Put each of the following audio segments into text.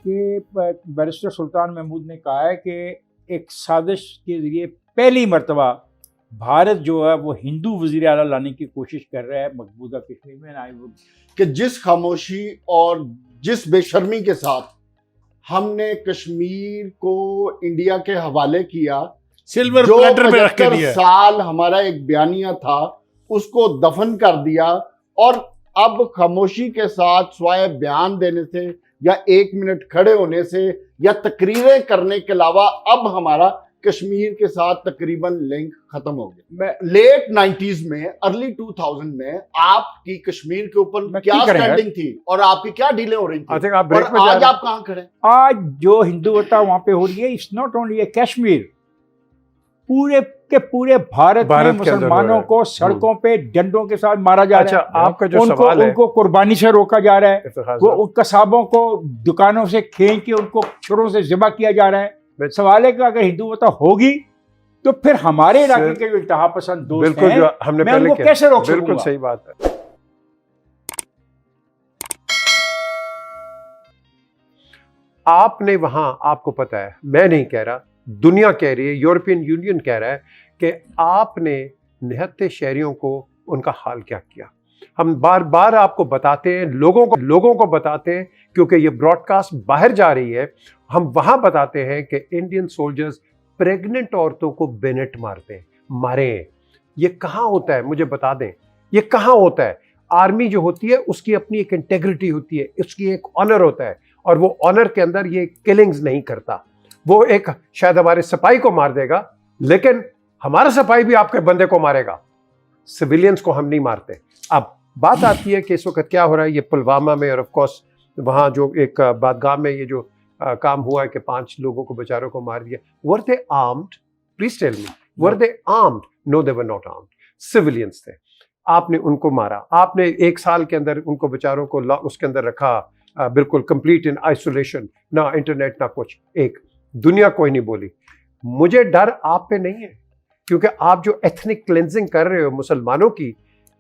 कि बैरिस्टर सुल्तान महमूद ने कहा है कि एक साजिश के ज़रिए पहली मर्तबा भारत जो है वो हिंदू वज़ीर आला लाने की कोशिश कर रहा है मकबूजा कश्मीर में। कि जिस खामोशी और जिस बेशर्मी के साथ हमने कश्मीर को इंडिया के हवाले किया, सिल्वर जो प्लेटर पे रख के 75 दिया, साल हमारा एक बयानिया था उसको दफन कर दिया, और अब खामोशी के साथ स्वाय बयान देने से या 1 मिनट खड़े होने से या तकरीरें करने के अलावा अब हमारा कश्मीर के साथ तकरीबन लिंक खत्म हो गया। लेट 90s में, अर्ली 2000 में आपकी कश्मीर के ऊपर क्या स्टैंडिंग थी और आपकी क्या डीलें हो रही थी, और आज आप कहां खड़े? आज जो हिंदुवता वहां पे हो रही है, इट्स नॉट ओनली ए कश्मीर, पूरे के पूरे भारत में मुसलमानों को सड़कों पे डंडों के साथ मारा जा रहा है। आपका जो सवाल है, उनको कुर्बानी से रोका जा रहा है, वो कसाबों को दुकानों से खींच के उनको छुरों से ज़िबा किया जा रहा है। सवाल है कि अगर हिंदुवता होगी तो फिर हमारे इलाके के जो इंतहा पसंद दोस्त हैं, जो हमने मैं उनको कैसे रोक सकूंगा? बिल्कुल सही बात है। आपने वहां, आपको पता है, मैं नहीं कह रहा, दुनिया कह रही है, यूरोपियन यूनियन कह रहा है कि आपने निहत्ते शहरियों को उनका हाल क्या किया। हम बार बार आपको बताते हैं, लोगों को बताते हैं, क्योंकि ये ब्रॉडकास्ट बाहर जा रही है। हम वहां बताते हैं कि इंडियन सोल्जर्स प्रेग्नेंट औरतों को बेनेट मारते हैं, मारे हैं। ये कहां होता है, मुझे बता दें, ये कहां होता है? आर्मी जो होती है उसकी अपनी एक इंटेग्रिटी होती है, उसकी एक ऑनर होता है, और वो ऑनर के अंदर ये किलिंग्स नहीं करता। वो एक शायद हमारे सिपाही को मार देगा, लेकिन हमारा सिपाही भी आपके बंदे को मारेगा, सिविलियंस को हम नहीं मारते। अब बात आती है कि इस वक्त क्या हो रहा है, ये पुलवामा में, और ऑफ कोर्स वहाँ जो एक बादगाम में ये जो काम हुआ है कि 5 लोगों को बेचारों को मार दिया। Were they armed? Please tell me, were they armed? No, they were not armed, civilians थे। आपने उनको मारा, आपने 1 साल के अंदर उनको बेचारों को उसके अंदर रखा, बिल्कुल कंप्लीट इन आइसोलेशन, ना इंटरनेट ना कुछ, एक दुनिया कोई नहीं बोली। मुझे डर आप पे नहीं है, क्योंकि आप जो एथनिक क्लेंजिंग कर रहे हो मुसलमानों की,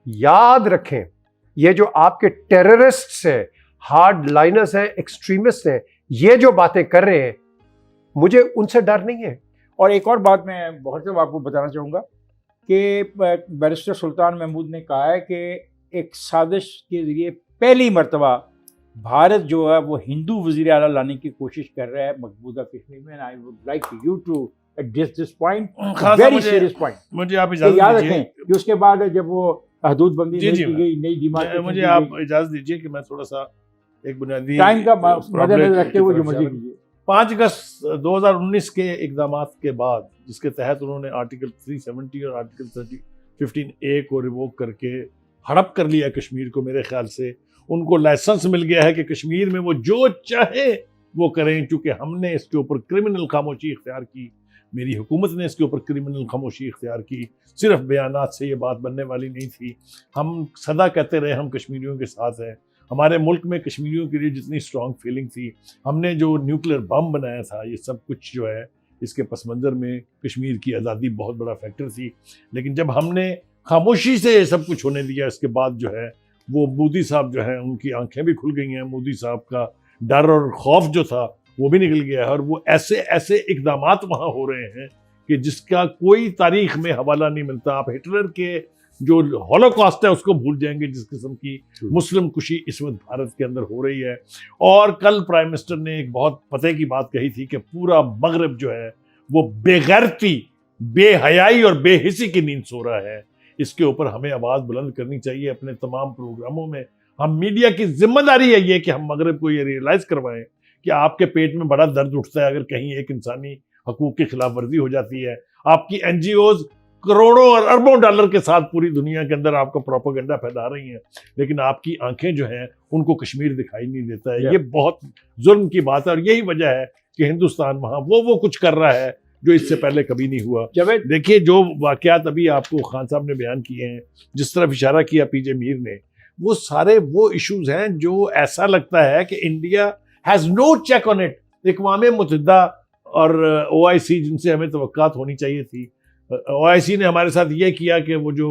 याद रखें, ये जो आपके टेररिस्ट्स हैं, हार्ड लाइनर्स हैं, एक्सट्रीमिस्ट हैं, ये जो बातें कर रहे हैं, मुझे उनसे डर नहीं है। और एक और बात मैं बहुत से आपको बताना चाहूँगा कि बैरिस्टर सुल्तान महमूद ने कहा है कि एक साजिश के ज़रिए पहली मर्तबा भारत जो है वो हिंदू वज़ीर आला लाने की कोशिश कर रहा है मकबूजा कश्मीर में। I would like you to address this point, very serious point. मुझे आप इजाज़त याद दीजिए रखें कि उसके बाद जब वो हदूद बंदी नहीं की गई, नई डिमांड, मुझे आप इजाज़त दीजिए कि मैं थोड़ा सा एक बुनियादी टाइम का मद्देनजर रखते हुए जो मर्जी कीजिए। 5 अगस्त 2019 के इक़दामात के बाद, जिसके तहत उन्होंने आर्टिकल 370 और आर्टिकल 15A को रिवोक करके हड़प कर लिया कश्मीर को, मेरे ख्याल से उनको लाइसेंस मिल गया है कि कश्मीर में वो जो चाहे वो करें। चूँकि हमने इसके ऊपर क्रिमिनल खामोशी इख्तियार की, मेरी हुकूमत ने इसके ऊपर क्रिमिनल खामोशी इख्तियार की, सिर्फ बयानात से ये बात बनने वाली नहीं थी। हम सदा कहते रहे हम कश्मीरियों के साथ हैं, हमारे मुल्क में कश्मीरियों के लिए जितनी स्ट्रॉन्ग फीलिंग थी, हमने जो न्यूक्लियर बम बनाया था, ये सब कुछ जो है इसके पस मंज़र में कश्मीर की आज़ादी बहुत बड़ा फैक्टर थी। लेकिन जब हमने खामोशी से ये सब कुछ होने दिया, इसके बाद जो है वो मोदी साहब जो है उनकी आंखें भी खुल गई हैं, मोदी साहब का डर और खौफ जो था वो भी निकल गया है, और वो ऐसे ऐसे इक़दामात वहाँ हो रहे हैं कि जिसका कोई तारीख में हवाला नहीं मिलता। आप हिटलर के जो हॉलोकॉस्ट है उसको भूल जाएंगे, जिस किस्म की मुस्लिम कुशी इस वक्त भारत के अंदर हो रही है। और कल प्राइम मिनिस्टर ने एक बहुत पते की बात कही थी कि पूरा मगरब जो है वो बेगैरती, बेहयाई और बेहिसी की नींद सो रहा है। इसके ऊपर हमें आवाज़ बुलंद करनी चाहिए अपने तमाम प्रोग्रामों में। हम मीडिया की जिम्मेदारी है ये कि हम मगरब को ये रियलाइज़ करवाएं कि आपके पेट में बड़ा दर्द उठता है अगर कहीं एक इंसानी हकूक़ की खिलाफ वर्जी हो जाती है। आपकी NGOs करोड़ों और अरबों डॉलर के साथ पूरी दुनिया के अंदर आपका प्रोपेगेंडा फैला रही हैं, लेकिन आपकी आंखें जो हैं उनको कश्मीर दिखाई नहीं देता है। ये बहुत जुल्म की बात है, और यही वजह है कि हिंदुस्तान वहाँ वो कुछ कर रहा है जो इससे पहले कभी नहीं हुआ। देखिए, जो वाक़यात अभी आपको खान साहब ने बयान किए हैं, जिस तरफ इशारा किया PJ मीर ने, वो सारे वो इशूज़ हैं जो ऐसा लगता है कि India has no check on it. अक़वाम मुत्तहिदा और OIC जिनसे हमें तवक्कात होनी चाहिए थी, OIC ने हमारे साथ ये किया कि वो जो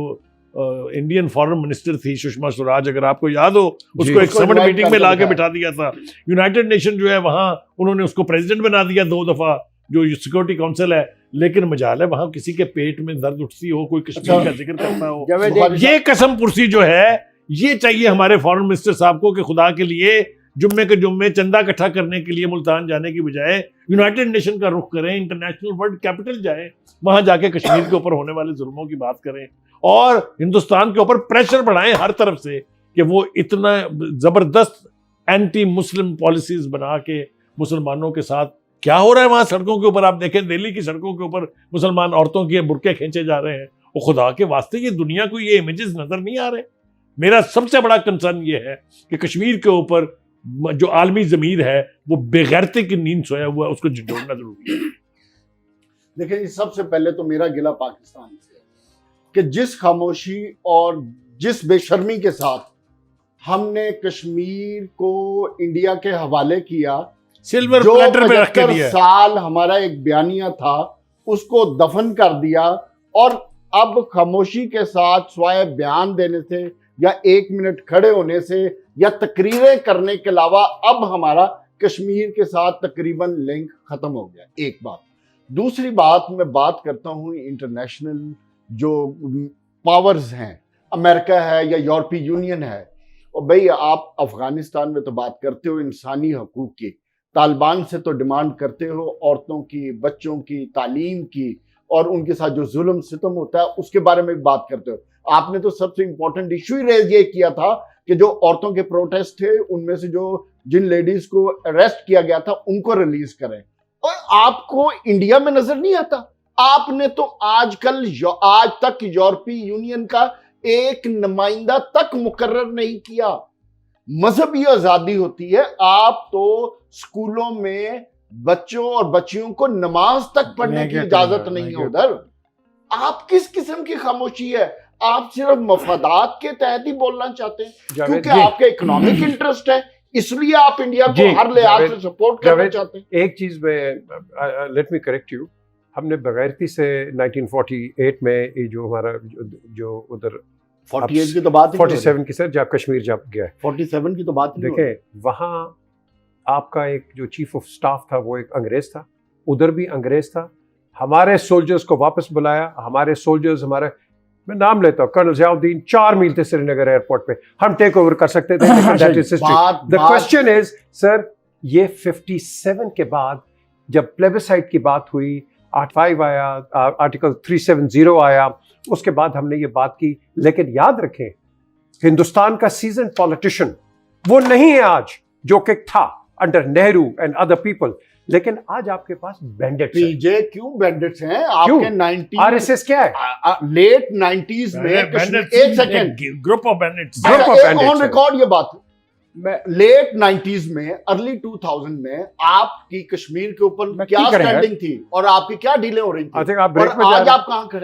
इंडियन फॉरेन मिनिस्टर थी सुषमा स्वराज, अगर आपको याद हो, उसको एक उसको समिट invite मीटिंग में करके लाके बिठाया। बिठा दिया था। यूनाइटेड नेशन जो है वहां उन्होंने उसको प्रेसिडेंट बना दिया 2 दफा, जो सिक्योरिटी काउंसिल है। लेकिन मजाल है वहां किसी के पेट में दर्द उठती हो, कोई कश्मीर का जिक्र करता हो। जावेद बुखारी ये कसम पुरसी जो है, ये चाहिए हमारे फॉरेन मिनिस्टर साहब को कि खुदा के लिए जुम्मे के जुम्मे चंदा इकट्ठा करने के लिए मुल्तान जाने की बजाय यूनाइटेड नेशन का रुख करें, इंटरनेशनल वर्ल्ड कैपिटल जाएं, वहां जाके कश्मीर के ऊपर होने वाले जुल्मों की बात करें और हिंदुस्तान के ऊपर प्रेशर बढ़ाएं हर तरफ से कि वो इतना जबरदस्त एंटी मुस्लिम पॉलिसीज बना के मुसलमानों के साथ क्या हो रहा है वहां सड़कों के ऊपर। आप देखें दिल्ली की सड़कों के ऊपर मुसलमान औरतों के बुरके खींचे जा रहे हैं। वो खुदा के वास्ते ये दुनिया को ये इमेजेस नजर नहीं आ रहे। मेरा सबसे बड़ा कंसर्न ये है कि कश्मीर के ऊपर जो आलमी जमीर है वो बेगैरती की नींद सोया हुआ है, उसको झिझोड़ना जरूरी है। देखिए, सबसे पहले तो मेरा गिला पाकिस्तान से है कि जिस खामोशी और जिस बेशर्मी के साथ हमने कश्मीर को इंडिया के हवाले किया, सिल्वर जो प्लेटर पे रख के 75 दिया है। साल हमारा एक बयानिया था उसको दफन कर दिया, और अब खामोशी के साथ स्वाय बयान देने से या 1 मिनट खड़े होने से या तकरीरें करने के अलावा अब हमारा कश्मीर के साथ तकरीबन लिंक खत्म हो गया। एक बात। दूसरी बात, मैं बात करता हूँ इंटरनेशनल जो पावर्स हैं, अमेरिका है या यूरोपीय यूनियन है, और भाई आप अफगानिस्तान में तो बात करते हो इंसानी हकूक की, तालिबान से तो डिमांड करते हो औरतों की, बच्चों की, तालीम की, और उनके साथ जो जुल्म सितम होता है उसके बारे में भी बात करते हो। आपने तो सबसे इंपॉर्टेंट इशू ही रेज ये किया था कि जो औरतों के प्रोटेस्ट थे उनमें से जिन लेडीज को अरेस्ट किया गया था उनको रिलीज करें, और आपको इंडिया में नजर नहीं आता। आपने तो आज तक यूरोपीय यूनियन का एक नुमाइंदा तक मुकर्रर नहीं किया। मजहबी आजादी होती है, आप तो स्कूलों में बच्चों और बच्चियों को नमाज तक पढ़ने की इजाजत नहीं है उधर। आप किस किस्म की खामोशी है? आप सिर्फ मफादात के तहत ही बोलना चाहते हैं क्योंकि आपका इकोनॉमिक इंटरेस्ट है, इसलिए आप इंडिया को हर लिहाज से सपोर्ट करना चाहते हैं। एक चीज में लेट मी करेक्ट यू, हमने बगैरती से 1948 में ये जो हमारा जो उधर 48 की तो बात ही 47 की सर जब कश्मीर जब गया 47 की तो बात नहीं देखें, वहाँ आपका एक जो चीफ ऑफ स्टाफ था वो एक अंग्रेज था, उधर भी अंग्रेज था। हमारे सोल्जर्स को वापस बुलाया, हमारे सोल्जर्स हमारे, मैं नाम लेता हूँ, कर्नल ज़ियाउद्दीन 4 मील थे श्रीनगर एयरपोर्ट पे, हम टेक ओवर कर सकते थे। द क्वेश्चन इज सर, ये 57 के बाद जब प्लेबिसाइट की बात हुई, 85 आया, आर्टिकल 370 आया, उसके बाद हमने ये बात की। लेकिन याद रखें, हिंदुस्तान का सीजन पॉलिटिशियन वो नहीं है आज जो कि था under Nehru and other people, लेकिन आज आपके पास बैंडिट्स हैं। पीजे क्यों बैंडिट्स हैं? आपके 90 आरएसएस क्या है? लेट 90s में एक second, group of bandits. On record ये बात, लेट 90s में, अर्ली 2000 में आपकी कश्मीर के ऊपर क्या स्टैंडिंग थी और आपकी क्या डीलें हो रही थी, आप ब्रेक और में जा आज रहे हैं। आप कहां खड़े हैं?